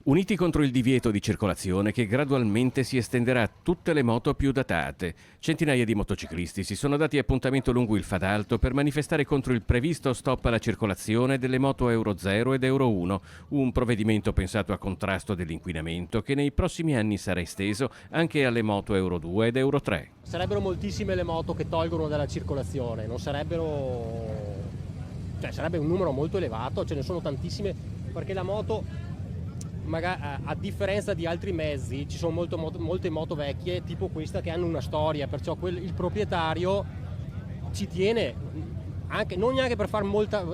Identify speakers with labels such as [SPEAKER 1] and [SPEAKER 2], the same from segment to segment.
[SPEAKER 1] Uniti contro il divieto di circolazione che gradualmente si estenderà a tutte le moto più datate. Centinaia di motociclisti si sono dati appuntamento lungo il Fadalto per manifestare contro il previsto stop alla circolazione delle moto Euro 0 ed Euro 1, un provvedimento pensato a contrasto dell'inquinamento che nei prossimi anni sarà esteso anche alle moto Euro 2 ed Euro 3.
[SPEAKER 2] Sarebbero moltissime le moto che tolgono dalla circolazione, non sarebbero... cioè sarebbe un numero molto elevato, ce ne sono tantissime, perché la moto... magari a differenza di altri mezzi ci sono molte moto vecchie tipo questa che hanno una storia, perciò il proprietario ci tiene anche, non neanche per fare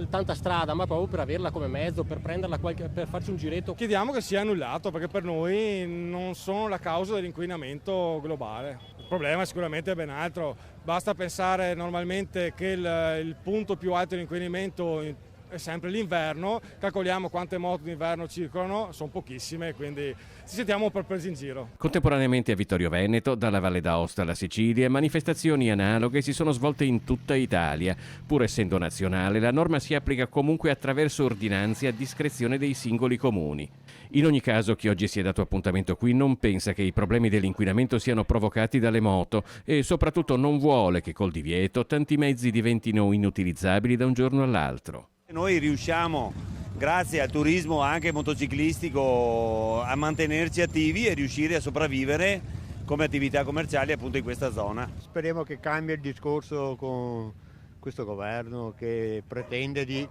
[SPEAKER 2] tanta strada, ma proprio per averla come mezzo, per prenderla per farci un giretto.
[SPEAKER 3] Chiediamo che sia annullato perché per noi non sono la causa dell'inquinamento globale. Il problema sicuramente è ben altro, basta pensare normalmente che il punto più alto di inquinamento è sempre l'inverno, calcoliamo quante moto d'inverno circolano, sono pochissime, quindi ci sentiamo un po' presi in giro.
[SPEAKER 1] Contemporaneamente a Vittorio Veneto, dalla Valle d'Aosta alla Sicilia, manifestazioni analoghe si sono svolte in tutta Italia. Pur essendo nazionale, la norma si applica comunque attraverso ordinanze a discrezione dei singoli comuni. In ogni caso, chi oggi si è dato appuntamento qui non pensa che i problemi dell'inquinamento siano provocati dalle moto e soprattutto non vuole che col divieto tanti mezzi diventino inutilizzabili da un giorno all'altro.
[SPEAKER 4] Noi riusciamo, grazie al turismo anche motociclistico, a mantenerci attivi e riuscire a sopravvivere come attività commerciali appunto in questa zona.
[SPEAKER 5] Speriamo che cambi il discorso con questo governo che pretende di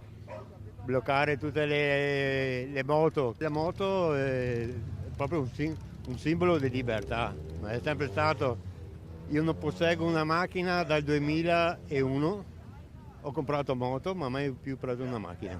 [SPEAKER 5] bloccare tutte le moto. La moto è proprio un simbolo di libertà, ma è sempre stato. Io non posseggo una macchina dal 2001. Ho comprato moto, ma mai più preso una macchina.